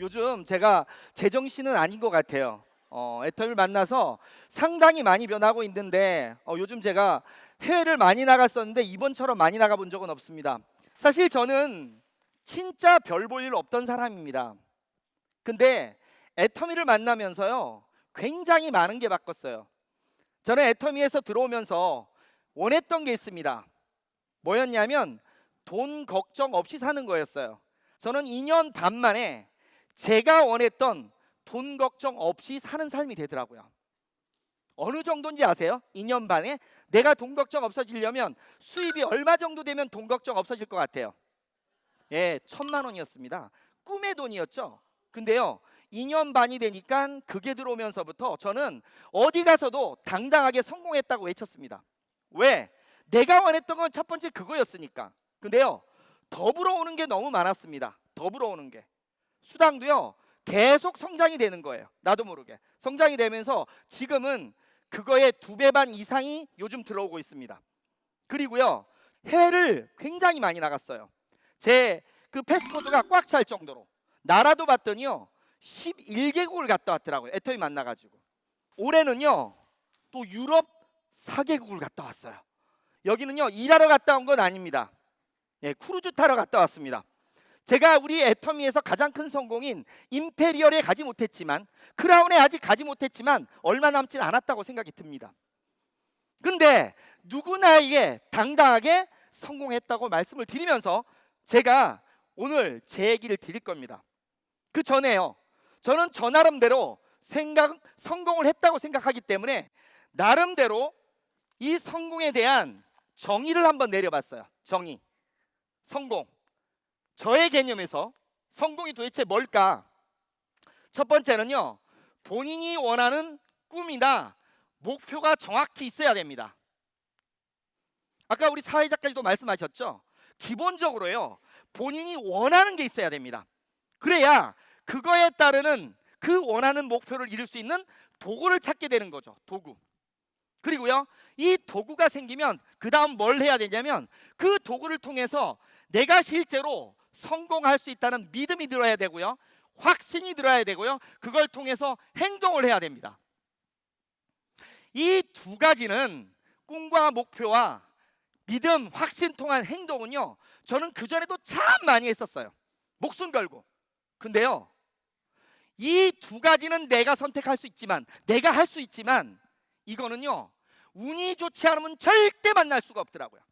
요즘 제가 제정신은 아닌 것 같아요. 애터미를 만나서 상당히 많이 변하고 있는데 요즘 제가 해외를 많이 나갔었는데 이번처럼 많이 나가본 적은 없습니다. 사실 저는 진짜 별 볼 일 없던 사람입니다. 근데 애터미를 만나면서요 굉장히 많은 게 바뀌었어요. 저는 애터미에서 들어오면서 원했던 게 있습니다. 뭐였냐면 돈 걱정 없이 사는 거였어요. 저는 2년 반 만에 제가 원했던 돈 걱정 없이 사는 삶이 되더라고요. 어느 정도인지 아세요? 2년 반에 내가 돈 걱정 없어지려면 수입이 얼마 정도 되면 돈 걱정 없어질 것 같아요? 예, 1,000만 원이었습니다. 꿈의 돈이었죠. 근데요 2년 반이 되니까 그게 들어오면서부터 저는 어디 가서도 당당하게 성공했다고 외쳤습니다. 왜? 내가 원했던 건 첫 번째 그거였으니까. 근데요 더 불어오는 게 너무 많았습니다. 더 불어오는 게 수당도요 계속 성장이 되는 거예요. 나도 모르게 성장이 되면서 지금은 그거의 2배 반 이상이 요즘 들어오고 있습니다. 그리고요 해외를 굉장히 많이 나갔어요. 제 그 패스포드가 꽉 찰 정도로 나라도 봤더니요 11개국을 갔다 왔더라고요. 애터미 만나가지고. 올해는요 또 유럽 4개국을 갔다 왔어요. 여기는요 일하러 갔다 온 건 아닙니다. 예, 크루즈 타러 갔다 왔습니다. 제가 우리 애터미에서 가장 큰 성공인 임페리얼에 가지 못했지만, 크라운에 아직 가지 못했지만 얼마 남진 않았다고 생각이 듭니다. 근데 누구나에게 당당하게 성공했다고 말씀을 드리면서 제가 오늘 제 얘기를 드릴 겁니다. 그 전에요 저는 저 나름대로 성공을 했다고 생각하기 때문에 나름대로 이 성공에 대한 정의를 한번 내려봤어요. 정의, 성공. 저의 개념에서 성공이 도대체 뭘까? 첫 번째는요 본인이 원하는 꿈이나 목표가 정확히 있어야 됩니다. 아까 우리 사회자까지도 말씀하셨죠? 기본적으로요 본인이 원하는 게 있어야 됩니다. 그래야 그거에 따르는 그 원하는 목표를 이룰 수 있는 도구를 찾게 되는 거죠. 도구. 그리고요 이 도구가 생기면 그 다음 뭘 해야 되냐면 그 도구를 통해서 내가 실제로 성공할 수 있다는 믿음이 들어야 되고요 확신이 들어야 되고요 그걸 통해서 행동을 해야 됩니다. 이 두 가지는 꿈과 목표와 믿음, 확신 통한 행동은요 저는 그전에도 참 많이 했었어요. 목숨 걸고. 근데요 이 두 가지는 내가 선택할 수 있지만, 내가 할 수 있지만 이거는요 운이 좋지 않으면 절대 만날 수가 없더라고요.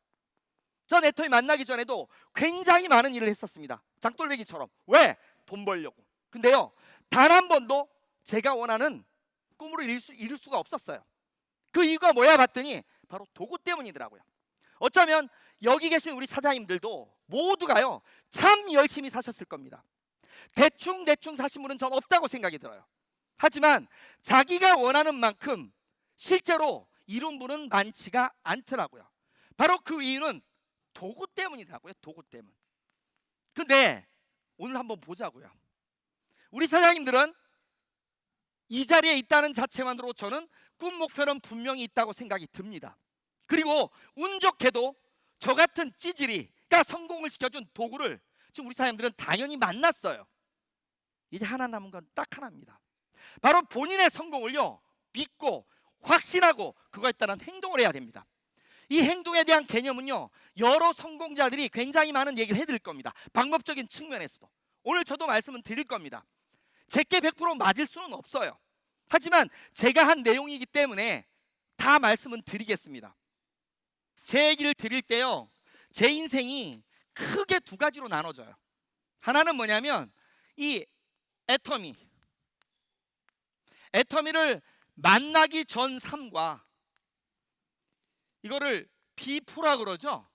전 애터미 만나기 전에도 굉장히 많은 일을 했었습니다. 장돌배기처럼. 왜? 돈 벌려고. 근데요 단 한 번도 제가 원하는 꿈으로 이룰 수가 없었어요. 그 이유가 뭐야 봤더니 바로 도구 때문이더라고요. 어쩌면 여기 계신 우리 사장님들도 모두가요 참 열심히 사셨을 겁니다. 대충 사신 분은 전 없다고 생각이 들어요. 하지만 자기가 원하는 만큼 실제로 이룬 분은 많지가 않더라고요. 바로 그 이유는 도구 때문이더라고요. 도구 때문. 근데 오늘 한번 보자고요. 우리 사장님들은 이 자리에 있다는 자체만으로 저는 꿈 목표는 분명히 있다고 생각이 듭니다. 그리고 운 좋게도 저 같은 찌질이가 성공을 시켜준 도구를 지금 우리 사장님들은 당연히 만났어요. 이제 하나 남은 건 딱 하나입니다. 바로 본인의 성공을요 믿고 확신하고 그거에 따른 행동을 해야 됩니다. 이 행동에 대한 개념은요 여러 성공자들이 굉장히 많은 얘기를 해드릴 겁니다. 방법적인 측면에서도 오늘 저도 말씀을 드릴 겁니다. 제게 100% 맞을 수는 없어요. 하지만 제가 한 내용이기 때문에 다 말씀은 드리겠습니다. 제 얘기를 드릴 때요 제 인생이 크게 두 가지로 나눠져요. 하나는 뭐냐면 이 애터미를 만나기 전 삶과, 이거를 비포라 그러죠.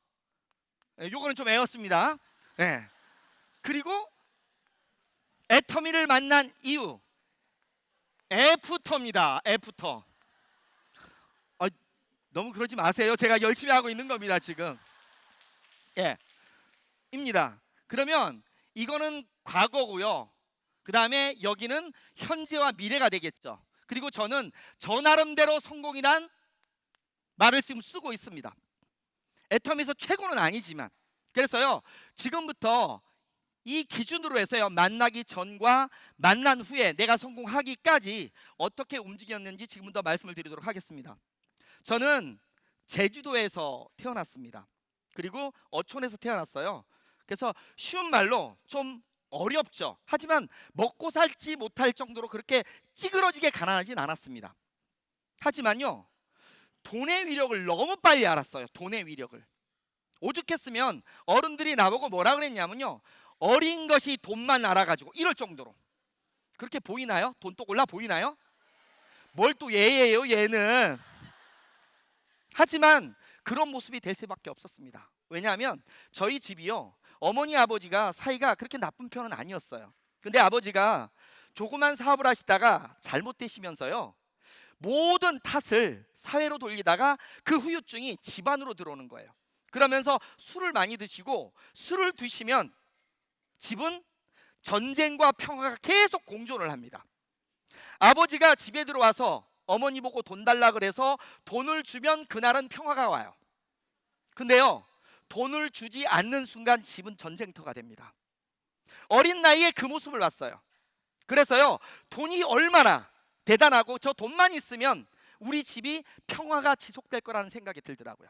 요거는 좀 애웠습니다. 네. 그리고 애터미를 만난 이후, 애프터입니다. 애프터. 너무 그러지 마세요. 제가 열심히 하고 있는 겁니다 지금. 예, 입니다. 그러면 이거는 과거고요. 그 다음에 여기는 현재와 미래가 되겠죠. 그리고 저는 저 나름대로 성공이란 말을 지금 쓰고 있습니다. 애터미에서 최고는 아니지만. 그래서요 지금부터 이 기준으로 해서요, 만나기 전과 만난 후에 내가 성공하기까지 어떻게 움직였는지 지금부터 말씀을 드리도록 하겠습니다. 저는 제주도에서 태어났습니다. 그리고 어촌에서 태어났어요. 그래서 쉬운 말로 좀 어렵죠. 하지만 먹고 살지 못할 정도로 그렇게 찌그러지게 가난하진 않았습니다. 하지만요, 돈의 위력을 너무 빨리 알았어요. 돈의 위력을. 오죽했으면 어른들이 나보고 뭐라 그랬냐면요, 어린 것이 돈만 알아가지고, 이럴 정도로. 그렇게 보이나요? 돈독 올라 보이나요? 뭘 또 얘예요, 얘는. 하지만 그런 모습이 될 수밖에 없었습니다. 왜냐하면 저희 집이요, 어머니 아버지가 사이가 그렇게 나쁜 편은 아니었어요. 근데 아버지가 조그만 사업을 하시다가 잘못되시면서요, 모든 탓을 사회로 돌리다가 그 후유증이 집안으로 들어오는 거예요. 그러면서 술을 많이 드시고, 술을 드시면 집은 전쟁과 평화가 계속 공존을 합니다. 아버지가 집에 들어와서 어머니 보고 돈 달라 그래서 돈을 주면 그날은 평화가 와요. 근데요, 돈을 주지 않는 순간 집은 전쟁터가 됩니다. 어린 나이에 그 모습을 봤어요. 그래서요, 돈이 얼마나 대단하고 저 돈만 있으면 우리 집이 평화가 지속될 거라는 생각이 들더라고요.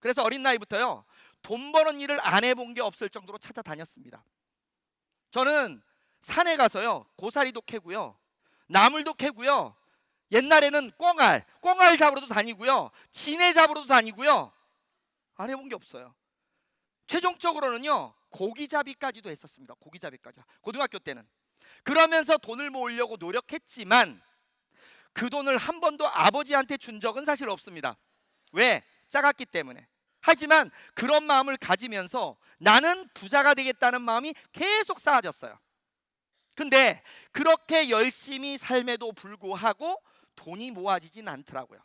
그래서 어린 나이부터요, 돈 버는 일을 안 해본 게 없을 정도로 찾아다녔습니다. 저는 산에 가서요, 고사리도 캐고요, 나물도 캐고요, 옛날에는 꽁알 잡으러도 다니고요, 지네 잡으러도 다니고요. 안 해본 게 없어요. 최종적으로는요, 고기잡이까지도 했었습니다. 고기잡이까지, 고등학교 때는. 그러면서 돈을 모으려고 노력했지만 그 돈을 한 번도 아버지한테 준 적은 사실 없습니다. 왜? 작았기 때문에. 하지만 그런 마음을 가지면서 나는 부자가 되겠다는 마음이 계속 쌓아졌어요. 근데 그렇게 열심히 삶에도 불구하고 돈이 모아지진 않더라고요.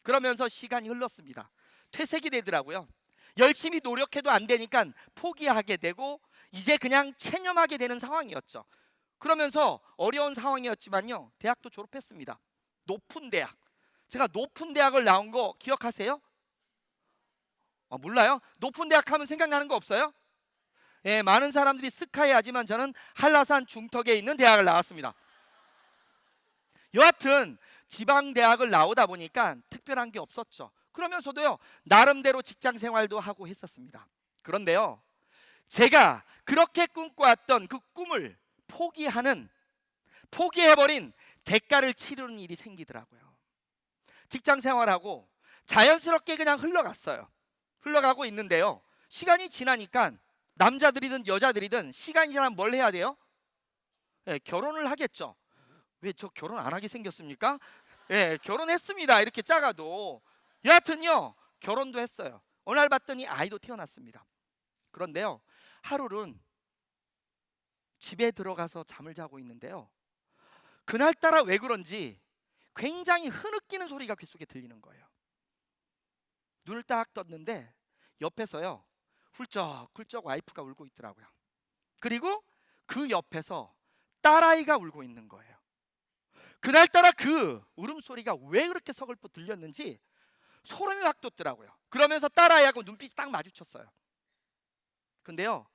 그러면서 시간이 흘렀습니다. 퇴색이 되더라고요. 열심히 노력해도 안 되니까 포기하게 되고 이제 그냥 체념하게 되는 상황이었죠. 그러면서 어려운 상황이었지만요, 대학도 졸업했습니다. 높은 대학. 제가 높은 대학을 나온 거 기억하세요? 몰라요? 높은 대학 하면 생각나는 거 없어요? 예, 많은 사람들이 스카이 하지만 저는 한라산 중턱에 있는 대학을 나왔습니다. 여하튼 지방대학을 나오다 보니까 특별한 게 없었죠. 그러면서도요, 나름대로 직장 생활도 하고 했었습니다. 그런데요, 제가 그렇게 꿈꿔왔던 그 꿈을 포기해버린 대가를 치르는 일이 생기더라고요. 직장 생활하고 자연스럽게 그냥 흘러가고 있는데요, 시간이 지나니까 남자들이든 여자들이든 시간이 지나면 뭘 해야 돼요? 결혼을 하겠죠. 왜 저 결혼 안 하게 생겼습니까? 결혼했습니다. 이렇게 작아도. 여하튼요, 결혼도 했어요. 어느 날 봤더니 아이도 태어났습니다. 그런데요, 하루는 집에 들어가서 잠을 자고 있는데요, 그날따라 왜 그런지 굉장히 흐느끼는 소리가 귓속에 들리는 거예요. 눈을 딱 떴는데 옆에서요, 훌쩍훌쩍 와이프가 울고 있더라고요. 그리고 그 옆에서 딸아이가 울고 있는 거예요. 그날따라 그 울음소리가 왜 그렇게 서글퍼 들렸는지 소름이 확 돋더라고요. 그러면서 딸아이하고 눈빛이 딱 마주쳤어요. 근데요,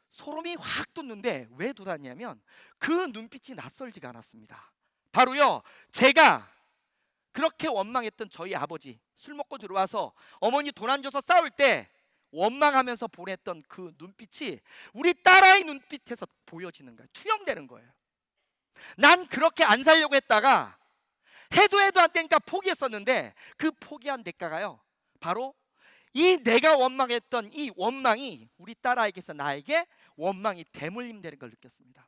소름이 확 돋는데 왜 돋았냐면 그 눈빛이 낯설지가 않았습니다. 바로요, 제가 그렇게 원망했던 저희 아버지, 술 먹고 들어와서 어머니 돈 안 줘서 싸울 때 원망하면서 보냈던 그 눈빛이 우리 딸아이 눈빛에서 보여지는 거예요. 투영되는 거예요. 난 그렇게 안 살려고 했다가 해도 안 되니까 포기했었는데 그 포기한 대가가요, 바로 이 내가 원망했던 이 원망이 우리 딸아이에게서 나에게 원망이 대물림되는 걸 느꼈습니다.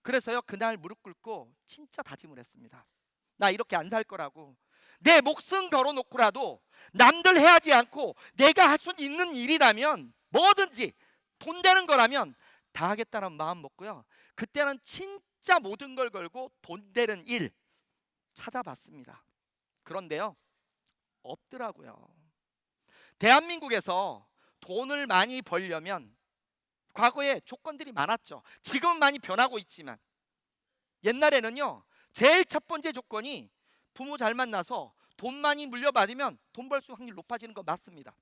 그래서요, 그날 무릎 꿇고 진짜 다짐을 했습니다. 나 이렇게 안 살 거라고. 내 목숨 걸어놓고라도 남들 해하지 않고 내가 할 수 있는 일이라면, 뭐든지 돈 되는 거라면 다 하겠다는 마음 먹고요, 그때는 진짜 모든 걸 걸고 돈 되는 일 찾아봤습니다. 그런데요, 없더라고요. 대한민국에서 돈을 많이 벌려면 과거에 조건들이 많았죠. 지금은 많이 변하고 있지만 옛날에는요, 제일 첫 번째 조건이 부모 잘 만나서 돈 많이 물려받으면 돈 벌 수 확률 높아지는 거 맞습니다.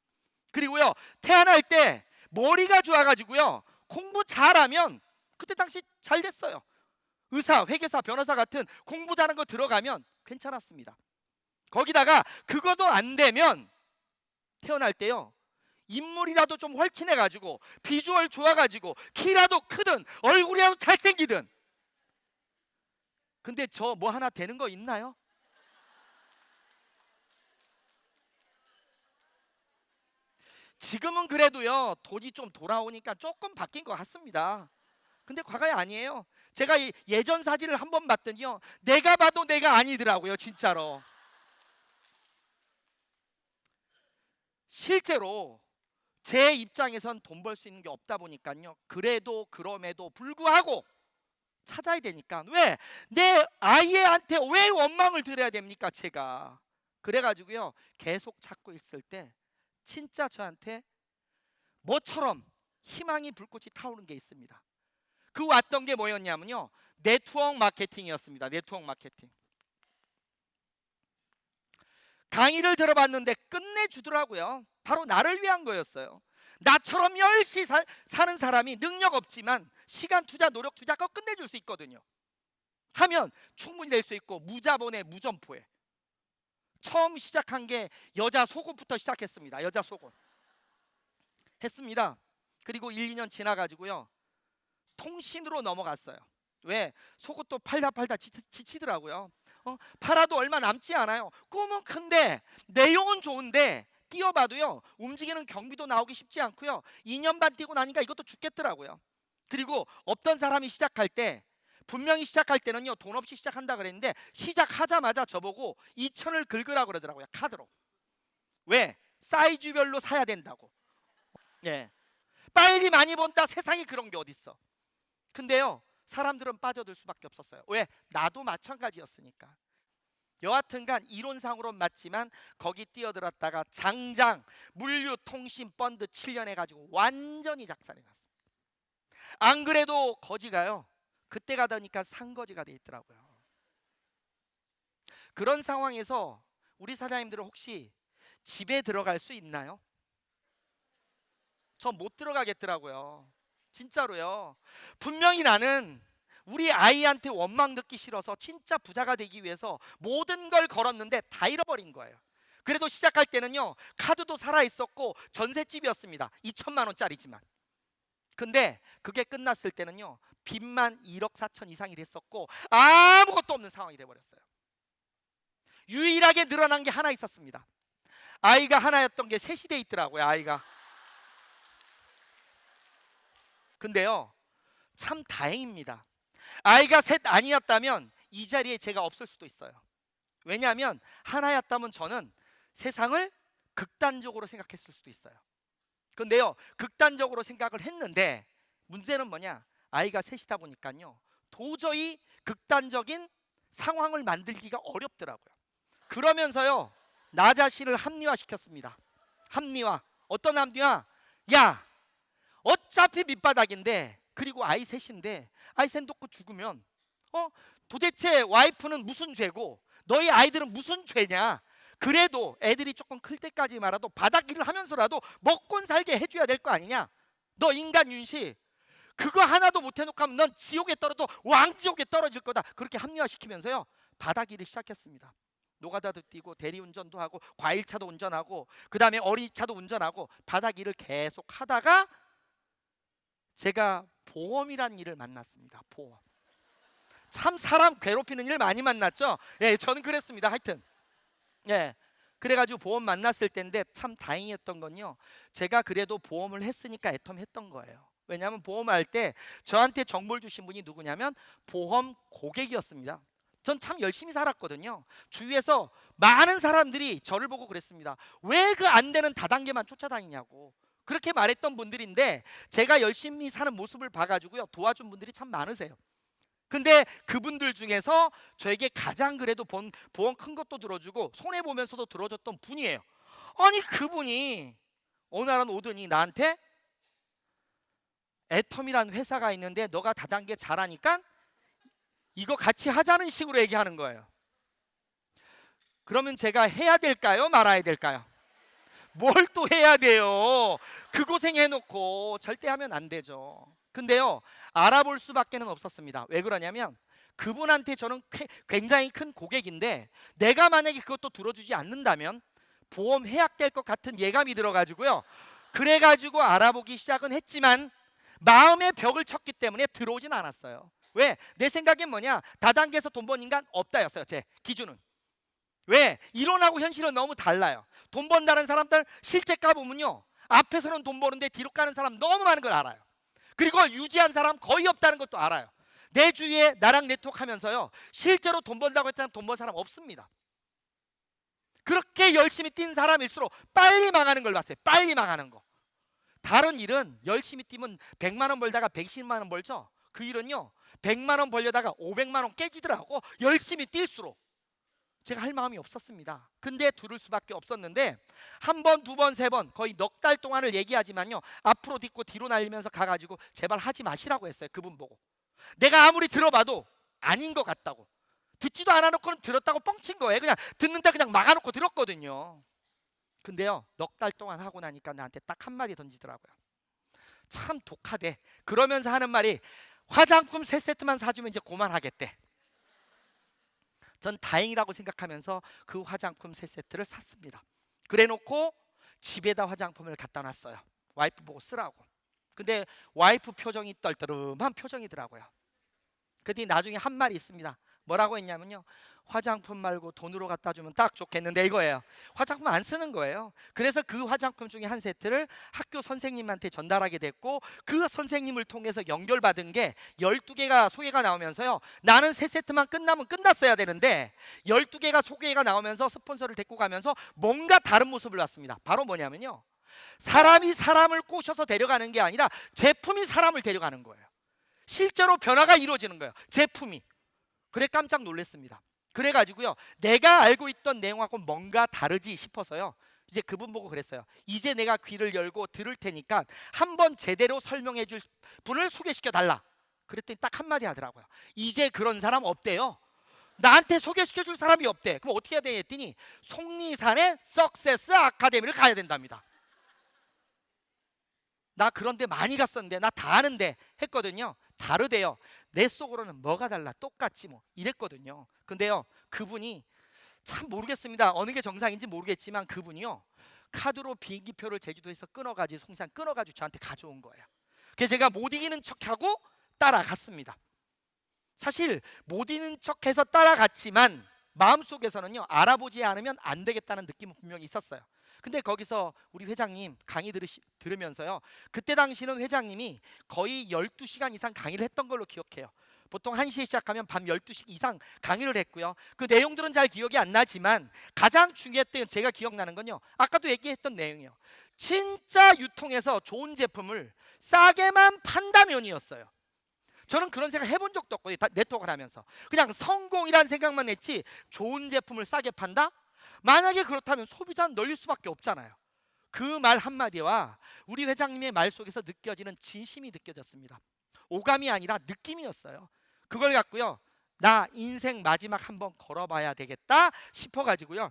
그리고요, 태어날 때 머리가 좋아가지고요, 공부 잘하면 그때 당시 잘 됐어요. 의사, 회계사, 변호사 같은 공부 잘하는 거 들어가면 괜찮았습니다. 거기다가 그것도 안 되면 태어날 때요, 인물이라도 좀 헐친해가지고 비주얼 좋아가지고 키라도 크든 얼굴이라도 잘생기든. 근데 저 뭐 하나 되는 거 있나요? 지금은 그래도요, 돈이 좀 돌아오니까 조금 바뀐 것 같습니다. 근데 과거에 아니에요. 제가 이 예전 사진을 한번 봤더니요, 내가 봐도 내가 아니더라고요, 진짜로. 실제로 제 입장에선 돈 벌 수 있는 게 없다 보니까요, 그래도 그럼에도 불구하고 찾아야 되니까, 왜? 내 아이한테 왜 원망을 드려야 됩니까, 제가. 그래가지고요, 계속 찾고 있을 때 진짜 저한테 뭐처럼 희망이 불꽃이 타오른 게 있습니다. 그 왔던 게 뭐였냐면요, 네트워크 마케팅이었습니다. 네트워크 마케팅. 강의를 들어봤는데 끝내주더라고요. 바로 나를 위한 거였어요. 나처럼 열심히 사는 사람이 능력 없지만 시간 투자, 노력 투자 거 끝내줄 수 있거든요. 하면 충분히 될 수 있고, 무자본에 무점포에. 처음 시작한 게 여자 속옷부터 시작했습니다. 여자 속옷 했습니다. 그리고 1, 2년 지나가지고요, 통신으로 넘어갔어요. 왜? 속옷도 팔다 지치더라고요. 팔아도 얼마 남지 않아요. 꿈은 큰데 내용은 좋은데 뛰어봐도요, 움직이는 경비도 나오기 쉽지 않고요, 2년 반 뛰고 나니까 이것도 죽겠더라고요. 그리고 없던 사람이 시작할 때, 분명히 시작할 때는요, 돈 없이 시작한다 그랬는데 시작하자마자 저보고 2천을 긁으라고 그러더라고요, 카드로. 왜? 사이즈별로 사야 된다고. 예. 빨리 많이 번다, 세상에 그런 게 어딨어. 근데요, 사람들은 빠져들 수밖에 없었어요. 왜? 나도 마찬가지였으니까. 여하튼간 이론상으로는 맞지만 거기 뛰어들었다가 장장 물류 통신 펀드 7년 해가지고 완전히 작살이 났습니다. 안 그래도 거지가요, 그때 가다니까 산거지가 돼 있더라고요. 그런 상황에서 우리 사장님들은 혹시 집에 들어갈 수 있나요? 저 못 들어가겠더라고요. 진짜로요. 분명히 나는 우리 아이한테 원망 듣기 싫어서 진짜 부자가 되기 위해서 모든 걸 걸었는데 다 잃어버린 거예요. 그래도 시작할 때는요, 카드도 살아있었고 전셋집이었습니다. 2천만 원짜리지만. 근데 그게 끝났을 때는요, 빚만 1억 4천 이상이 됐었고 아무것도 없는 상황이 돼버렸어요. 유일하게 늘어난 게 하나 있었습니다. 아이가 하나였던 게 셋이 돼 있더라고요, 아이가. 근데요, 참 다행입니다. 아이가 셋 아니었다면 이 자리에 제가 없을 수도 있어요. 왜냐하면 하나였다면 저는 세상을 극단적으로 생각했을 수도 있어요. 근데요, 극단적으로 생각을 했는데 문제는 뭐냐, 아이가 셋이다 보니까요, 도저히 극단적인 상황을 만들기가 어렵더라고요. 그러면서요, 나 자신을 합리화시켰습니다. 합리화. 어떤 합리화? 야, 어차피 밑바닥인데, 그리고 아이 셋인데, 아이 셋 놓고 죽으면 도대체 와이프는 무슨 죄고 너희 아이들은 무슨 죄냐. 그래도 애들이 조금 클 때까지 말아도 바닥 일을 하면서라도 먹고 살게 해줘야 될 거 아니냐. 너 인간 윤씨, 그거 하나도 못 해놓고 하면 넌 지옥에 떨어도 왕지옥에 떨어질 거다. 그렇게 합리화시키면서요, 바닥 일을 시작했습니다. 노가다도 뛰고 대리운전도 하고 과일차도 운전하고 그 다음에 어린이차도 운전하고 바닥 일을 계속 하다가 제가 보험이란 일을 만났습니다. 보험. 참 사람 괴롭히는 일 많이 만났죠. 예, 저는 그랬습니다. 하여튼 예, 그래가지고 보험 만났을 때인데 참 다행이었던 건요, 제가 그래도 보험을 했으니까 애텀했던 거예요. 왜냐하면 보험할 때 저한테 정보를 주신 분이 누구냐면 보험 고객이었습니다. 전 참 열심히 살았거든요. 주위에서 많은 사람들이 저를 보고 그랬습니다. 왜 그 안 되는 다단계만 쫓아다니냐고. 그렇게 말했던 분들인데 제가 열심히 사는 모습을 봐가지고요, 도와준 분들이 참 많으세요. 근데 그분들 중에서 저에게 가장 그래도 보험 큰 것도 들어주고 손해보면서도 들어줬던 분이에요. 아니, 그분이 어느 날 오더니 나한테 애텀이라는 회사가 있는데 너가 다단계 잘하니까 이거 같이 하자는 식으로 얘기하는 거예요. 그러면 제가 해야 될까요? 말아야 될까요? 뭘 또 해야 돼요? 그 고생 해놓고 절대 하면 안 되죠. 근데요, 알아볼 수밖에는 없었습니다. 왜 그러냐면 그분한테 저는 굉장히 큰 고객인데 내가 만약에 그것도 들어주지 않는다면 보험 해약될 것 같은 예감이 들어가지고요. 그래가지고 알아보기 시작은 했지만 마음의 벽을 쳤기 때문에 들어오진 않았어요. 왜? 내 생각엔 뭐냐? 다단계에서 돈 버는 인간 없다였어요. 제 기준은. 왜? 이론하고 현실은 너무 달라요. 돈 번다는 사람들 실제 까보면요, 앞에서는 돈 버는데 뒤로 가는 사람 너무 많은 걸 알아요. 그리고 유지한 사람 거의 없다는 것도 알아요. 내 주위에 나랑 네트워크 하면서요, 실제로 돈 번다고 했다는 돈 번 사람 없습니다. 그렇게 열심히 뛴 사람일수록 빨리 망하는 걸 봤어요. 빨리 망하는 거. 다른 일은 열심히 뛰면 100만 원 벌다가 110만 원 벌죠. 그 일은요, 100만 원 벌려다가 500만 원 깨지더라고. 열심히 뛸수록. 제가 할 마음이 없었습니다. 근데 들을 수밖에 없었는데 한 번, 두 번, 세 번 거의 넉 달 동안을 얘기하지만요, 앞으로 딛고 뒤로 날리면서 가가지고 제발 하지 마시라고 했어요. 그분 보고. 내가 아무리 들어봐도 아닌 것 같다고. 듣지도 않아놓고는 들었다고 뻥친 거예요. 그냥 듣는데 그냥 막아놓고 들었거든요. 근데요, 넉 달 동안 하고 나니까 나한테 딱 한마디 던지더라고요. 참 독하대. 그러면서 하는 말이 화장품 3세트만 사주면 이제 그만하겠대. 전 다행이라고 생각하면서 그 화장품 3세트를 샀습니다. 그래놓고 집에다 화장품을 갖다 놨어요. 와이프 보고 쓰라고. 근데 와이프 표정이 떨떠름한 표정이더라고요. 그랬더니 나중에 한 말이 있습니다. 뭐라고 했냐면요, 화장품 말고 돈으로 갖다 주면 딱 좋겠는데 이거예요. 화장품 안 쓰는 거예요. 그래서 그 화장품 중에 한 세트를 학교 선생님한테 전달하게 됐고, 그 선생님을 통해서 연결받은 게 12개가 소개가 나오면서요, 나는 3세트만 끝나면 끝났어야 되는데 12개가 소개가 나오면서 스폰서를 데리고 가면서 뭔가 다른 모습을 봤습니다. 바로 뭐냐면요, 사람이 사람을 꼬셔서 데려가는 게 아니라 제품이 사람을 데려가는 거예요. 실제로 변화가 이루어지는 거예요. 제품이. 그래 깜짝 놀랐습니다. 그래가지고요, 내가 알고 있던 내용하고 뭔가 다르지 싶어서요, 이제 그분 보고 그랬어요. 이제 내가 귀를 열고 들을 테니까 한번 제대로 설명해 줄 분을 소개시켜 달라. 그랬더니 딱 한마디 하더라고요. 이제 그런 사람 없대요. 나한테 소개시켜 줄 사람이 없대. 그럼 어떻게 해야 되냐 했더니 속리산의 석세스 아카데미를 가야 된답니다. 나 그런데 많이 갔었는데 나 다 아는데 했거든요. 다르대요. 내 속으로는 뭐가 달라, 똑같지 뭐 이랬거든요. 근데요, 그분이 참 모르겠습니다. 어느 게 정상인지 모르겠지만 그분이요, 카드로 비행기표를 제주도에서 끊어가지고 송산 끊어가지고 저한테 가져온 거예요. 그래서 제가 못 이기는 척하고 따라갔습니다. 사실 못 이기는 척해서 따라갔지만 마음속에서는요, 알아보지 않으면 안 되겠다는 느낌은 분명히 있었어요. 근데 거기서 우리 회장님 강의 들으면서요, 그때 당시는 회장님이 거의 12시간 이상 강의를 했던 걸로 기억해요. 보통 1시에 시작하면 밤 12시 이상 강의를 했고요. 그 내용들은 잘 기억이 안 나지만 가장 중요했던, 제가 기억나는 건요, 아까도 얘기했던 내용이에요. 진짜 유통해서 좋은 제품을 싸게만 판다면이었어요. 저는 그런 생각 해본 적도 없고 네트워크를 하면서 그냥 성공이란 생각만 했지, 좋은 제품을 싸게 판다? 만약에 그렇다면 소비자는 널릴 수밖에 없잖아요. 그 말 한마디와 우리 회장님의 말 속에서 느껴지는 진심이 느껴졌습니다. 오감이 아니라 느낌이었어요. 그걸 갖고요, 나 인생 마지막 한번 걸어봐야 되겠다 싶어가지고요,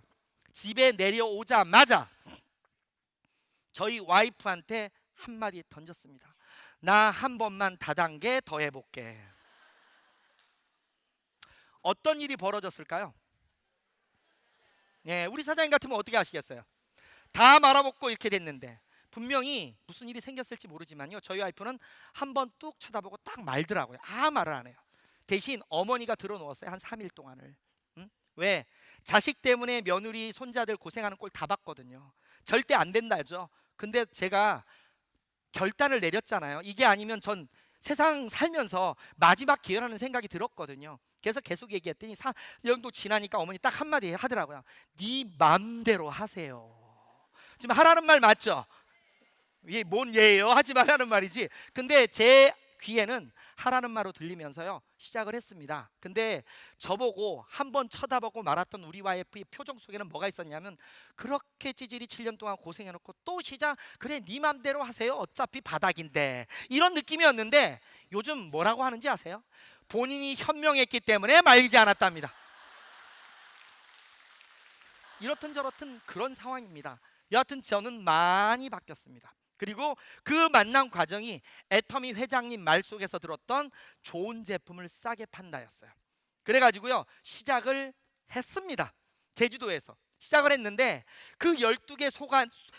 집에 내려오자마자 저희 와이프한테 한마디 던졌습니다. 나 한 번만 다단계 더 해볼게. 어떤 일이 벌어졌을까요? 네, 우리 사장님 같으면 어떻게 하시겠어요? 다 말아먹고 이렇게 됐는데 분명히 무슨 일이 생겼을지 모르지만요, 저희 와이프는 한번 뚝 쳐다보고 딱 말더라고요. 아무 말을 안 해요. 대신 어머니가 들어놓았어요. 한 3일 동안을. 응? 왜? 자식 때문에 며느리 손자들 고생하는 꼴 다 봤거든요. 절대 안 된다죠. 근데 제가 결단을 내렸잖아요. 이게 아니면 전 세상 살면서 마지막 기회라는 생각이 들었거든요. 그래서 계속 얘기했더니 4년도 지나니까 어머니 딱 한마디 하더라고요. 네 맘대로 하세요. 지금 하라는 말 맞죠? 이게 뭔 예예요? 하지 말라는 말이지. 근데 제 귀에는 하라는 말로 들리면서요, 시작을 했습니다. 근데 저보고 한번 쳐다보고 말았던 우리 와이프의 표정 속에는 뭐가 있었냐면, 그렇게 찌질이 7년 동안 고생해놓고 또 시작? 그래 네 맘대로 하세요. 어차피 바닥인데. 이런 느낌이었는데 요즘 뭐라고 하는지 아세요? 본인이 현명했기 때문에 말리지 않았답니다. 이렇든 저렇든 그런 상황입니다. 여하튼 저는 많이 바뀌었습니다. 그리고 그 만남 과정이 애터미 회장님 말 속에서 들었던 좋은 제품을 싸게 판다였어요. 그래가지고요 시작을 했습니다. 제주도에서 시작을 했는데 그 12개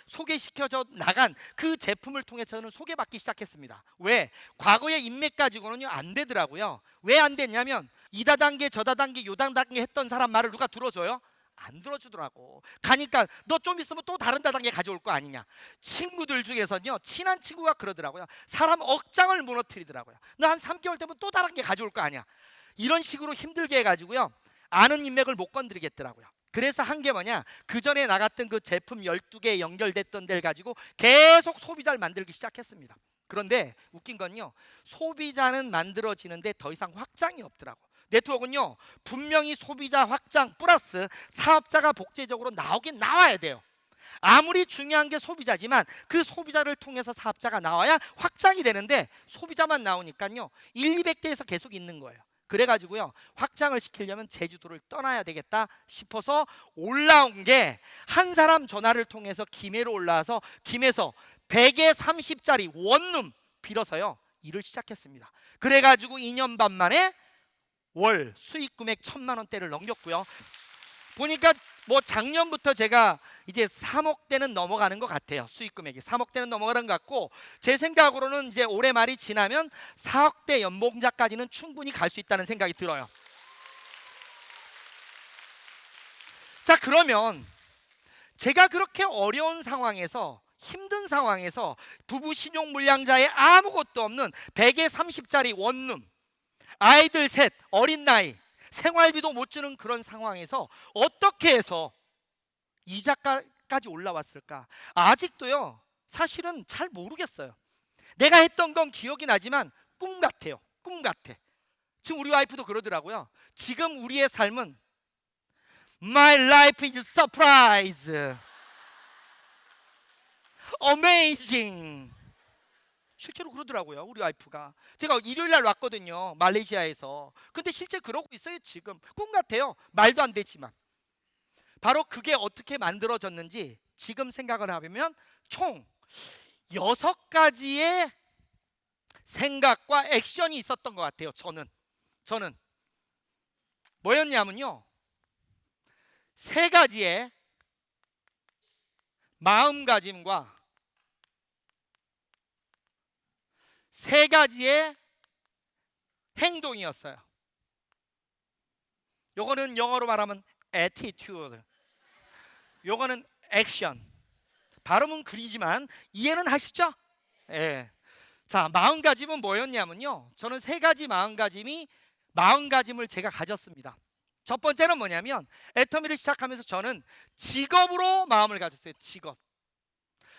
소개시켜져 나간 그 제품을 통해 저는 소개받기 시작했습니다. 왜? 과거의 인맥 가지고는요 안 되더라고요. 왜 안 됐냐면 이 다단계 저 다단계 요 다단계 했던 사람 말을 누가 들어줘요? 안 들어주더라고. 가니까 너 좀 있으면 또 다른 다단계 가져올 거 아니냐. 친구들 중에서는요 친한 친구가 그러더라고요. 사람 억장을 무너뜨리더라고요. 너 한 3개월 되면 또 다른 게 가져올 거 아니야. 이런 식으로 힘들게 해가지고요 아는 인맥을 못 건드리겠더라고요. 그래서 한 게 뭐냐, 그 전에 나갔던 그 제품 12개 연결됐던 데를 가지고 계속 소비자를 만들기 시작했습니다. 그런데 웃긴 건요 소비자는 만들어지는데 더 이상 확장이 없더라고. 네트워크는요 분명히 소비자 확장 플러스 사업자가 복제적으로 나오긴 나와야 돼요. 아무리 중요한 게 소비자지만 그 소비자를 통해서 사업자가 나와야 확장이 되는데 소비자만 나오니까요 1, 200대에서 계속 있는 거예요. 그래가지고요 확장을 시키려면 제주도를 떠나야 되겠다 싶어서 올라온 게 한 사람 전화를 통해서 김해로 올라와서 김해에서 100에 30짜리 원룸 빌어서요 일을 시작했습니다. 그래가지고 2년 반 만에 월 수익 금액 1,000만 원대를 넘겼고요. 보니까 뭐 작년부터 제가 이제 3억대는 넘어가는 것 같아요. 수익 금액이 3억대는 넘어가는 것 같고 제 생각으로는 이제 올해 말이 지나면 4억대 연봉자까지는 충분히 갈 수 있다는 생각이 들어요. 자, 그러면 제가 그렇게 어려운 상황에서 힘든 상황에서 부부 신용 물량자에 아무것도 없는 100에 30짜리 원룸, 아이들 셋, 어린 나이, 생활비도 못 주는 그런 상황에서 어떻게 해서 이자까지 올라왔을까? 아직도요 사실은 잘 모르겠어요. 내가 했던 건 기억이 나지만 꿈 같아요. 꿈 같아. 지금 우리 와이프도 그러더라고요. 지금 우리의 삶은 My life is a surprise, amazing. 실제로 그러더라고요 우리 와이프가. 제가 일요일 날 왔거든요 말레이시아에서. 근데 실제 그러고 있어요. 지금 꿈 같아요. 말도 안 되지만. 바로 그게 어떻게 만들어졌는지 지금 생각을 하면 총 6가지의 생각과 액션이 있었던 것 같아요. 저는 뭐였냐면요 3가지의 마음가짐과 3가지의 행동이었어요. 요거는 영어로 말하면 attitude, 요거는 action. 발음은 그리지만 이해는 하시죠? 예. 자, 마음가짐은 뭐였냐면요 저는 3가지 마음가짐을 제가 가졌습니다. 첫 번째는 뭐냐면 애터미를 시작하면서 저는 직업으로 마음을 가졌어요. 직업.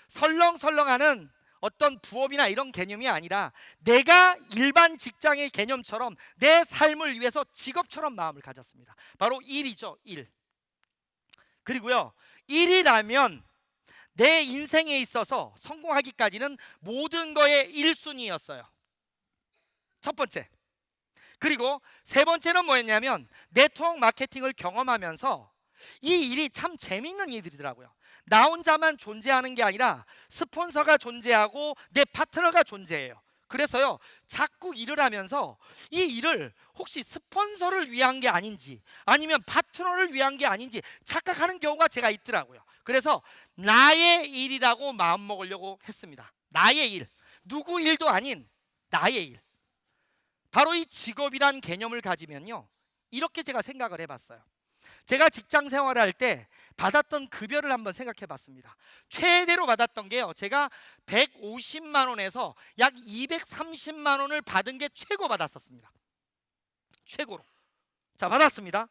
설렁설렁하는 어떤 부업이나 이런 개념이 아니라 내가 일반 직장의 개념처럼 내 삶을 위해서 직업처럼 마음을 가졌습니다. 바로 일이죠. 일. 그리고요 1이라면 내 인생에 있어서 성공하기까지는 모든 거의 1순위였어요. 첫 번째. 그리고 3번째는 뭐였냐면 네트워크 마케팅을 경험하면서 이 일이 참 재밌는 일들이더라고요. 나 혼자만 존재하는 게 아니라 스폰서가 존재하고 내 파트너가 존재해요. 그래서요 자꾸 일을 하면서 이 일을 혹시 스폰서를 위한 게 아닌지 아니면 파트너를 위한 게 아닌지 착각하는 경우가 제가 있더라고요. 그래서 나의 일이라고 마음먹으려고 했습니다. 나의 일, 누구 일도 아닌 나의 일. 바로 이 직업이란 개념을 가지면요 이렇게 제가 생각을 해봤어요. 제가 직장 생활을 할 때 받았던 급여를 한번 생각해 봤습니다. 최대로 받았던 게요 제가 150만 원에서 약 230만 원을 받은 게 최고 받았었습니다. 최고로. 자, 받았습니다.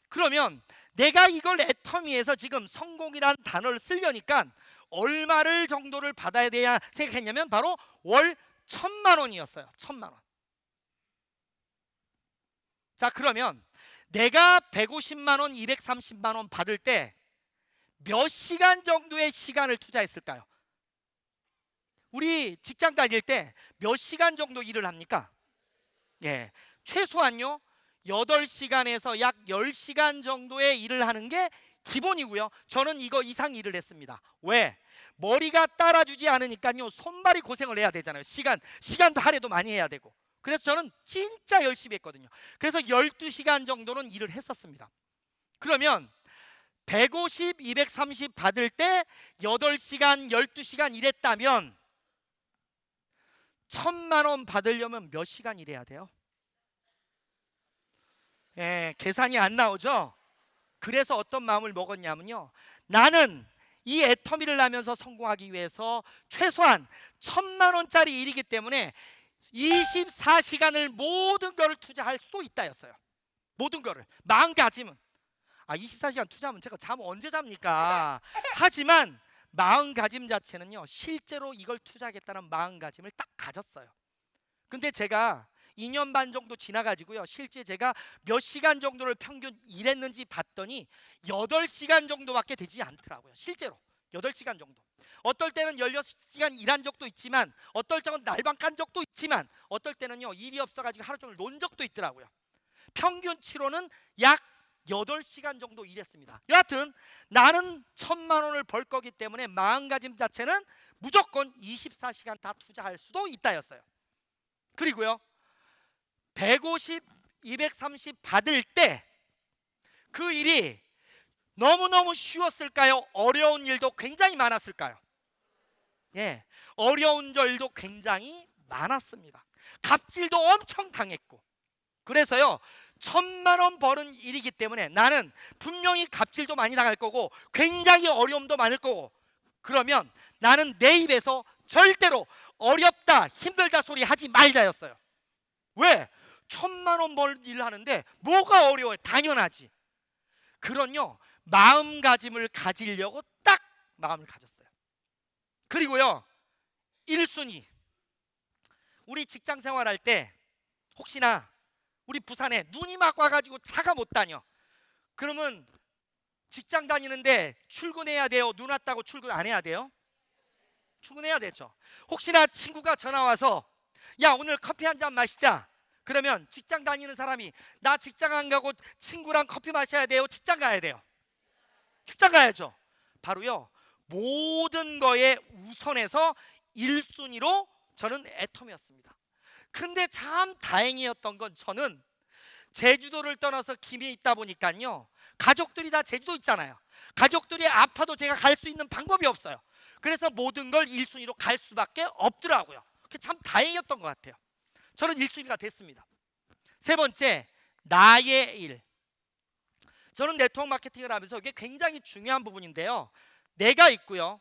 그러면 내가 이걸 애터미에서 지금 성공이라는 단어를 쓰려니까 얼마를 정도를 받아야 돼야 생각했냐면 바로 월 1,000만 원이었어요. 1,000만 원. 자, 그러면 내가 150만 원, 230만 원 받을 때 몇 시간 정도의 시간을 투자했을까요? 우리 직장 다닐 때 몇 시간 정도 일을 합니까? 예, 최소한요 8시간에서 약 10시간 정도의 일을 하는 게 기본이고요. 저는 이거 이상 일을 했습니다. 왜? 머리가 따라주지 않으니까요. 손발이 고생을 해야 되잖아요. 시간도 하려도 많이 해야 되고. 그래서 저는 진짜 열심히 했거든요. 그래서 12시간 정도는 일을 했었습니다. 그러면 150, 230 받을 때 8시간, 12시간 일했다면 1,000만 원 받으려면 몇 시간 일해야 돼요? 계산이 안 나오죠? 그래서 어떤 마음을 먹었냐면요, 나는 이 애터미를 하면서 성공하기 위해서 최소한 1,000만 원짜리 일이기 때문에 24시간을 모든 거를 투자할 수도 있다였어요. 모든 거를 마음가짐은 24시간 투자하면 제가 잠 언제 잡니까? 하지만 마음가짐 자체는요, 실제로 이걸 투자하겠다는 마음가짐을 딱 가졌어요. 근데 제가 2년 반 정도 지나가지고요, 실제 제가 몇 시간 정도를 평균 일했는지 봤더니 8시간 정도밖에 되지 않더라고요. 실제로 8시간 정도. 어떨 때는 16시간 일한 적도 있지만, 어떨 때는 날방 깐 적도 있지만, 어떨 때는요 일이 없어가지고 하루 종일 논 적도 있더라고요. 평균치로는 약 8시간 정도 일했습니다. 여하튼 나는 1,000만 원을 벌 거기 때문에 마음가짐 자체는 무조건 24시간 다 투자할 수도 있다였어요. 그리고요 150, 230 받을 때 그 일이 너무너무 쉬웠을까요? 어려운 일도 굉장히 많았을까요? 어려운 일도 굉장히 많았습니다. 갑질도 엄청 당했고. 그래서요 1,000만 원 버는 일이기 때문에 나는 분명히 갑질도 많이 당할 거고 굉장히 어려움도 많을 거고, 그러면 나는 내 입에서 절대로 어렵다, 힘들다 소리 하지 말자였어요. 왜? 1,000만 원 벌 일을 하는데 뭐가 어려워요? 당연하지. 그런요 마음가짐을 가지려고 딱 마음을 가졌어요. 그리고요 1순위, 우리 직장 생활할 때 혹시나 우리 부산에 눈이 막 와가지고 차가 못 다녀. 그러면 직장 다니는데 출근해야 돼요? 눈 왔다고 출근 안 해야 돼요? 출근해야 되죠. 혹시나 친구가 전화 와서 야 오늘 커피 한 잔 마시자. 그러면 직장 다니는 사람이 나 직장 안 가고 친구랑 커피 마셔야 돼요? 직장 가야 돼요? 직장 가야죠. 바로요 모든 거에 우선해서 1순위로 저는 애텀이었습니다. 근데 참 다행이었던 건 저는 제주도를 떠나서 김해에 있다 보니까요, 가족들이 다 제주도 있잖아요. 가족들이 아파도 제가 갈 수 있는 방법이 없어요. 그래서 모든 걸 1순위로 갈 수밖에 없더라고요. 그게 참 다행이었던 것 같아요. 저는 1순위가 됐습니다. 세 번째, 나의 일. 저는 네트워크 마케팅을 하면서 이게 굉장히 중요한 부분인데요, 내가 있고요,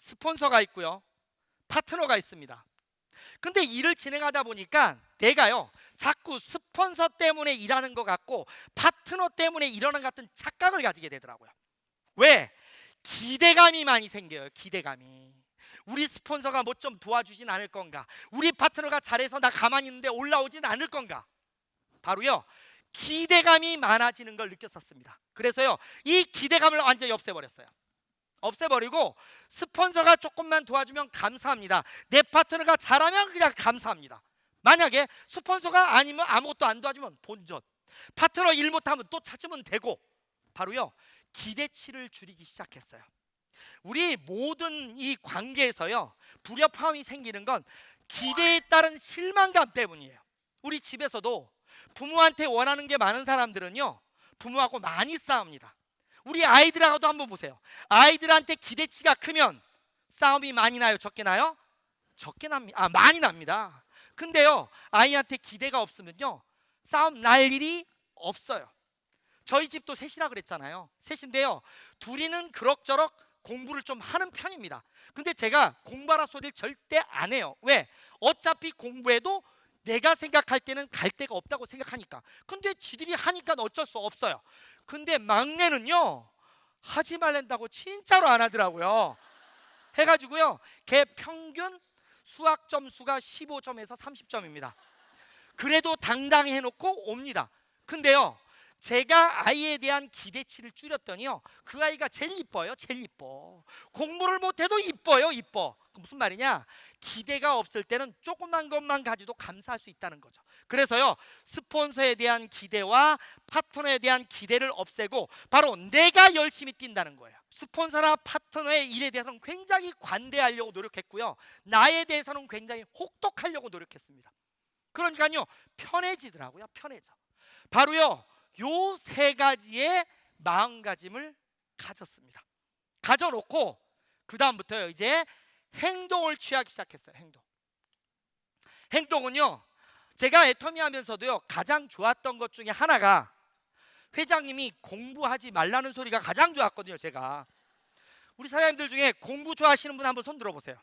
스폰서가 있고요, 파트너가 있습니다. 근데 일을 진행하다 보니까 내가요 자꾸 스폰서 때문에 일하는 것 같고 파트너 때문에 일하는 것 같은 착각을 가지게 되더라고요. 왜? 기대감이 많이 생겨요. 기대감이. 우리 스폰서가 뭐 좀 도와주진 않을 건가? 우리 파트너가 잘해서 나 가만히 있는데 올라오진 않을 건가? 바로요 기대감이 많아지는 걸 느꼈었습니다. 그래서요 이 기대감을 완전히 없애버렸어요. 없애버리고 스폰서가 조금만 도와주면 감사합니다. 내 파트너가 잘하면 그냥 감사합니다. 만약에 스폰서가 아니면 아무것도 안 도와주면 본전, 파트너 일 못하면 또 찾으면 되고, 바로요 기대치를 줄이기 시작했어요. 우리 모든 이 관계에서요 불협화음이 생기는 건 기대에 따른 실망감 때문이에요. 우리 집에서도 부모한테 원하는 게 많은 사람들은요 부모하고 많이 싸웁니다. 우리 아이들하고도 한번 보세요. 아이들한테 기대치가 크면 싸움이 많이 나요? 적게 나요? 적게 납니다. 많이 납니다. 근데요 아이한테 기대가 없으면요 싸움 날 일이 없어요. 저희 집도 셋이라 그랬잖아요. 셋인데요 둘이는 그럭저럭 공부를 좀 하는 편입니다. 근데 제가 공부하라 소리를 절대 안 해요. 왜? 어차피 공부해도 내가 생각할 때는 갈 데가 없다고 생각하니까. 근데 지들이 하니까 어쩔 수 없어요. 근데 막내는요 하지 말란다고 진짜로 안 하더라고요. 해가지고요 걔 평균 수학 점수가 15점에서 30점입니다. 그래도 당당히 해놓고 옵니다. 근데요 제가 아이에 대한 기대치를 줄였더니요, 그 아이가 제일 이뻐요. 제일 이뻐. 공부를 못해도 이뻐요. 이뻐. 무슨 말이냐, 기대가 없을 때는 조그만 것만 가지도 감사할 수 있다는 거죠. 그래서요, 스폰서에 대한 기대와 파트너에 대한 기대를 없애고 바로 내가 열심히 뛴다는 거예요. 스폰서나 파트너의 일에 대해서는 굉장히 관대하려고 노력했고요, 나에 대해서는 굉장히 혹독하려고 노력했습니다. 그러니까요, 편해지더라고요. 편해져. 바로요, 요 세 가지의 마음가짐을 가졌습니다. 가져놓고 그 다음부터요, 이제 행동을 취하기 시작했어요. 행동은요, 제가 애터미 하면서도요, 가장 좋았던 것 중에 하나가 회장님이 공부하지 말라는 소리가 가장 좋았거든요. 제가 우리 사장님들 중에 공부 좋아하시는 분 한번 손 들어보세요.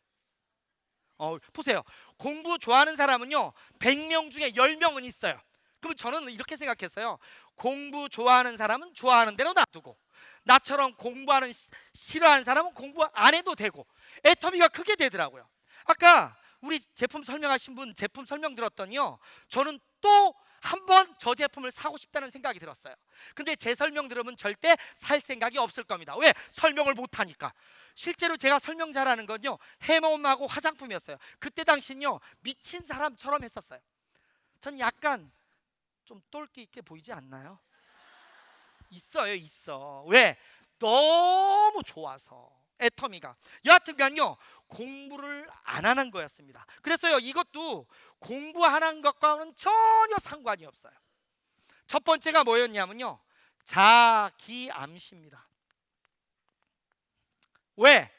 보세요. 공부 좋아하는 사람은요, 100명 중에 10명은 있어요. 그럼 저는 이렇게 생각했어요. 공부 좋아하는 사람은 좋아하는 대로 놔두고, 나처럼 공부하는 싫어하는 사람은 공부 안 해도 되고, 애터미가 그게 되더라고요. 아까 우리 제품 설명하신 분 제품 설명 들었더니요, 저는 또 한 번 저 제품을 사고 싶다는 생각이 들었어요. 근데 제 설명 들으면 절대 살 생각이 없을 겁니다. 왜? 설명을 못하니까. 실제로 제가 설명 잘하는 건요, 헤어홈하고 화장품이었어요. 그때 당시는요, 미친 사람처럼 했었어요. 전 약간 좀 똘끼 있게 보이지 않나요? 있어요, 있어. 왜? 너무 좋아서. 애터미가 여하튼간요, 공부를 안 하는 거였습니다. 그래서요, 이것도 공부하는 것과는 전혀 상관이 없어요. 첫 번째가 뭐였냐면요, 자기암시입니다. 왜?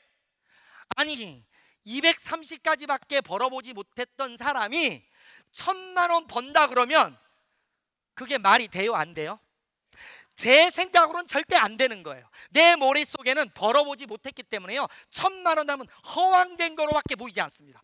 아니, 230까지밖에 벌어보지 못했던 사람이 1000만 원 번다 그러면 그게 말이 돼요? 안 돼요? 제 생각으로는 절대 안 되는 거예요. 내 머릿속에는 벌어보지 못했기 때문에요, 1000만 원 하면 허황된 거로밖에 보이지 않습니다.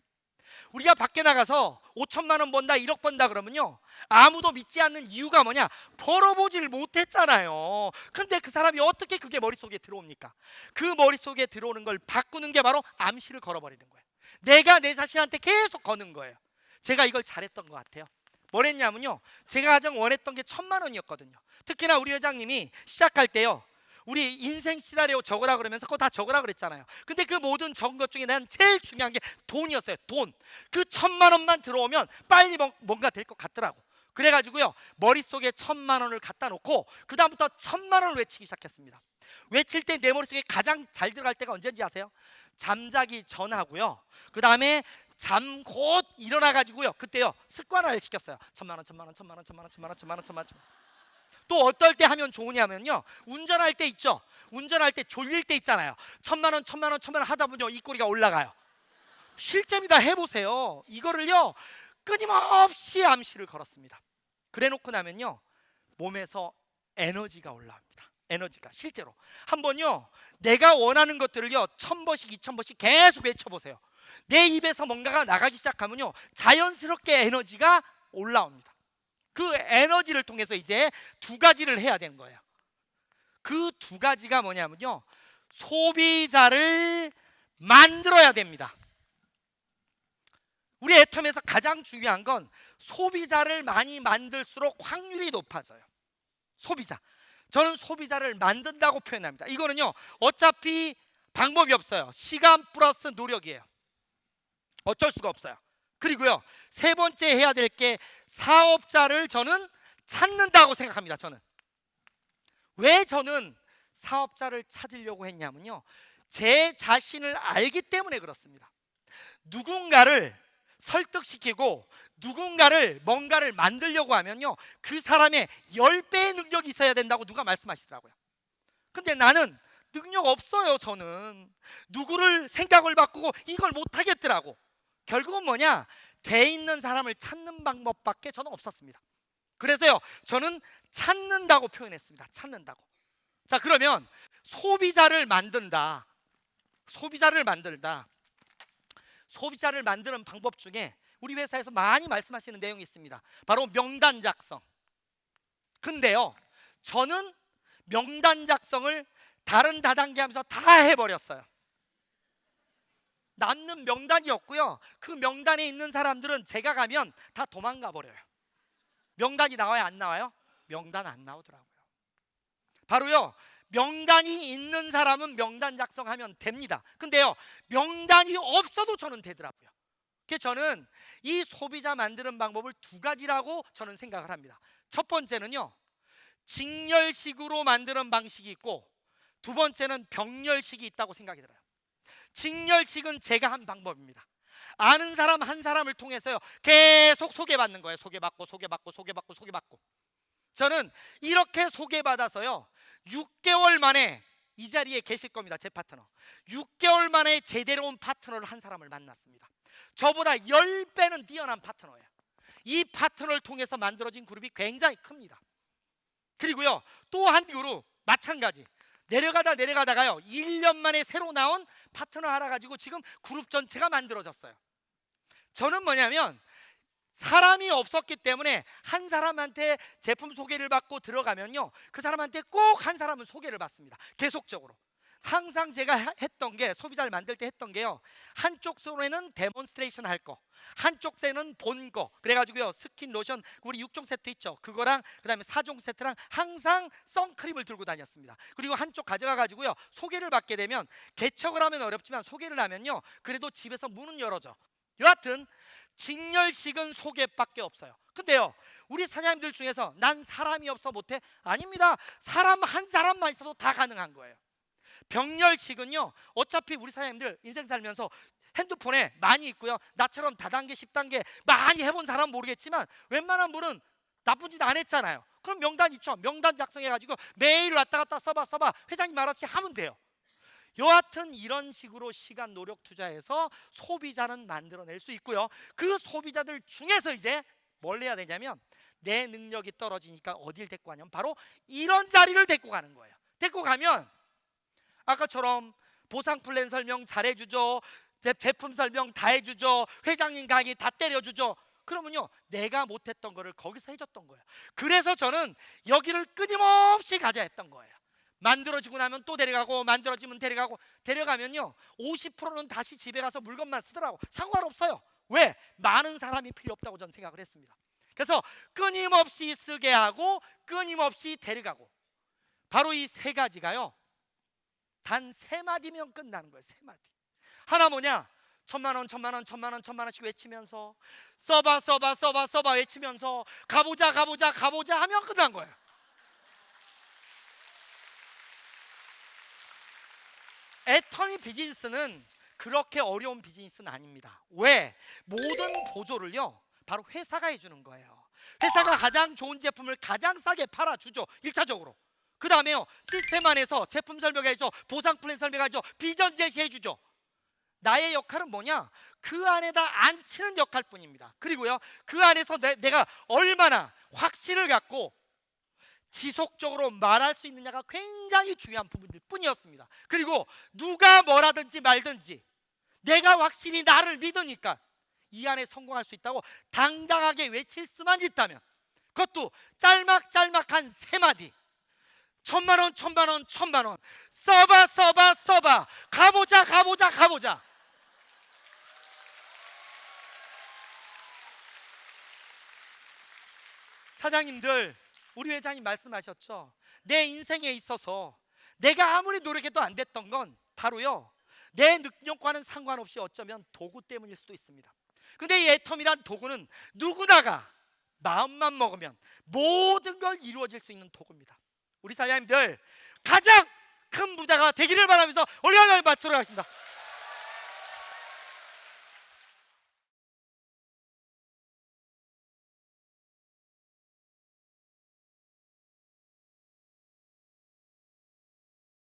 우리가 밖에 나가서 5천만 원 번다, 1억 번다 그러면요, 아무도 믿지 않는 이유가 뭐냐? 벌어보지를 못했잖아요. 근데 그 사람이 어떻게 그게 머릿속에 들어옵니까? 그 머릿속에 들어오는 걸 바꾸는 게 바로 암시를 걸어버리는 거예요. 내가 내 자신한테 계속 거는 거예요. 제가 이걸 잘했던 것 같아요. 뭐랬냐면요, 제가 가장 원했던 게 1000만 원이었거든요. 특히나 우리 회장님이 시작할 때요, 우리 인생 시나리오 적으라 그러면서 그거 다 적으라 그랬잖아요. 근데 그 모든 적은 것 중에 난 제일 중요한 게 돈이었어요. 돈. 그 1000만 원만 들어오면 빨리 뭔가 될 것 같더라고. 그래가지고요, 머릿속에 1000만 원을 갖다 놓고 그 다음부터 1000만 원을 외치기 시작했습니다. 외칠 때 내 머릿속에 가장 잘 들어갈 때가 언제인지 아세요? 잠자기 전하고요, 그 다음에 잠 곧 일어나가지고요, 그때요 습관화를 시켰어요. 1000만 원, 1000만 원, 1000만 원, 1000만 원, 1000만 원, 1000만 원, 1000만 원. 또 어떨 때 하면 좋으냐면요, 운전할 때 있죠. 운전할 때 졸릴 때 있잖아요. 1000만 원, 1000만 원, 1000만 원 하다 보면 입꼬리가 올라가요. 실제입니다. 해보세요. 이거를요, 끊임없이 암시를 걸었습니다. 그래놓고 나면요, 몸에서 에너지가 올라옵니다. 에너지가 실제로 한번요, 내가 원하는 것들을요 1000번씩 2000번씩 계속 외쳐보세요. 내 입에서 뭔가가 나가기 시작하면요, 자연스럽게 에너지가 올라옵니다. 그 에너지를 통해서 이제 두 가지를 해야 되는 거예요. 그 두 가지가 뭐냐면요, 소비자를 만들어야 됩니다. 우리 애텀에서 가장 중요한 건 소비자를 많이 만들수록 확률이 높아져요. 소비자. 저는 소비자를 만든다고 표현합니다. 이거는요, 어차피 방법이 없어요. 시간 플러스 노력이에요. 어쩔 수가 없어요. 그리고요, 세 번째 해야 될 게 사업자를 저는 찾는다고 생각합니다. 저는 왜 저는 사업자를 찾으려고 했냐면요, 제 자신을 알기 때문에 그렇습니다. 누군가를 설득시키고 누군가를 뭔가를 만들려고 하면요, 그 사람의 10배의 능력이 있어야 된다고 누가 말씀하시더라고요. 근데 나는 능력 없어요. 저는 누구를 생각을 바꾸고 이걸 못하겠더라고. 결국은 뭐냐, 돼 있는 사람을 찾는 방법밖에 저는 없었습니다. 그래서요, 저는 찾는다고 표현했습니다. 찾는다고. 자, 그러면 소비자를 만든다. 소비자를 만들다. 소비자를 만드는 방법 중에 우리 회사에서 많이 말씀하시는 내용이 있습니다. 바로 명단 작성. 근데요, 저는 명단 작성을 다른 다단계 하면서 다 해버렸어요. 남는 명단이 없고요, 그 명단에 있는 사람들은 제가 가면 다 도망가 버려요. 명단이 나와요, 안 나와요? 명단 안 나오더라고요. 바로요, 명단이 있는 사람은 명단 작성하면 됩니다. 근데요, 명단이 없어도 저는 되더라고요. 그래서 저는 이 소비자 만드는 방법을 두 가지라고 저는 생각을 합니다. 첫 번째는요, 직렬식으로 만드는 방식이 있고, 두 번째는 병렬식이 있다고 생각이 들어요. 직렬식은 제가 한 방법입니다. 아는 사람 한 사람을 통해서요, 계속 소개받는 거예요. 소개받고 소개받고 소개받고 소개받고. 저는 이렇게 소개받아서요, 6개월 만에 이 자리에 계실 겁니다. 제 파트너 6개월 만에 제대로 온 파트너를 한 사람을 만났습니다. 저보다 10배는 뛰어난 파트너예요. 이 파트너를 통해서 만들어진 그룹이 굉장히 큽니다. 그리고요, 또 한 그룹 마찬가지, 내려가다가요 1년 만에 새로 나온 파트너 하나 가지고 지금 그룹 전체가 만들어졌어요. 저는 뭐냐면, 사람이 없었기 때문에 한 사람한테 제품 소개를 받고 들어가면요, 그 사람한테 꼭 한 사람은 소개를 받습니다. 계속적으로. 항상 제가 했던 게, 소비자를 만들 때 했던 게요, 한쪽 손에는 데몬스트레이션 할 거, 한쪽 손에는 본 거, 그래가지고요, 스킨, 로션, 우리 6종 세트 있죠, 그거랑 그 다음에 4종 세트랑 항상 선크림을 들고 다녔습니다. 그리고 한쪽 가져가 가지고요, 소개를 받게 되면, 개척을 하면 어렵지만 소개를 하면요, 그래도 집에서 문은 열어줘. 여하튼 직렬식은 소개밖에 없어요. 근데요, 우리 사장님들 중에서 난 사람이 없어 못해? 아닙니다. 사람 한 사람만 있어도 다 가능한 거예요. 병렬식은요, 어차피 우리 사장님들 인생 살면서 핸드폰에 많이 있고요, 나처럼 다단계 10단계 많이 해본 사람은 모르겠지만 웬만한 분은 나쁜 짓 안 했잖아요. 그럼 명단 있죠. 명단 작성해가지고 매일 왔다 갔다 써봐 회장님 말없이 하면 돼요. 여하튼 이런 식으로 시간 노력 투자해서 소비자는 만들어낼 수 있고요, 그 소비자들 중에서 이제 뭘 해야 되냐면, 내 능력이 떨어지니까 어딜 데리고 가냐면 바로 이런 자리를 데리고 가는 거예요. 데리고 가면 아까처럼 보상 플랜 설명 잘해주죠, 제품 설명 다 해주죠, 회장님 강의 다 때려주죠. 그러면요, 내가 못했던 거를 거기서 해줬던 거예요. 그래서 저는 여기를 끊임없이 가자 했던 거예요. 만들어지고 나면 또 데려가고, 만들어지면 데려가고, 데려가면요 50%는 다시 집에 가서 물건만 쓰더라고. 상관없어요. 왜? 많은 사람이 필요 없다고 저는 생각을 했습니다. 그래서 끊임없이 쓰게 하고 끊임없이 데려가고, 바로 이 세 가지가요, 단 3마디면 끝나는 거예요. 3마디. 하나 뭐냐? 1000만원 1000만원 1000만원 1000만원씩 외치면서 써봐 외치면서 가보자 하면 끝난 거예요. 애터미 비즈니스는 그렇게 어려운 비즈니스는 아닙니다. 왜? 모든 보조를요 바로 회사가 해주는 거예요. 회사가 가장 좋은 제품을 가장 싸게 팔아주죠, 1차적으로. 그 다음에요, 시스템 안에서 제품 설명해줘, 보상 플랜 설명해줘, 비전 제시해주죠. 나의 역할은 뭐냐? 그 안에다 앉히는 역할 뿐입니다. 그리고요, 그 안에서 내가 얼마나 확신을 갖고 지속적으로 말할 수 있느냐가 굉장히 중요한 부분들 뿐이었습니다. 그리고 누가 뭐라든지 말든지 내가 확실히 나를 믿으니까 이 안에 성공할 수 있다고 당당하게 외칠 수만 있다면, 그것도 짤막한 3마디, 1000만원 1000만원 1000만원 써봐 가보자. 사장님들, 우리 회장님 말씀하셨죠, 내 인생에 있어서 내가 아무리 노력해도 안 됐던 건 바로요, 내 능력과는 상관없이 어쩌면 도구 때문일 수도 있습니다. 근데 이 애텀이란 도구는 누구나가 마음만 먹으면 모든 걸 이루어질 수 있는 도구입니다. 우리 사장님들 가장 큰 부자가 되기를 바라면서 올려놓은 받도록 하겠습니다.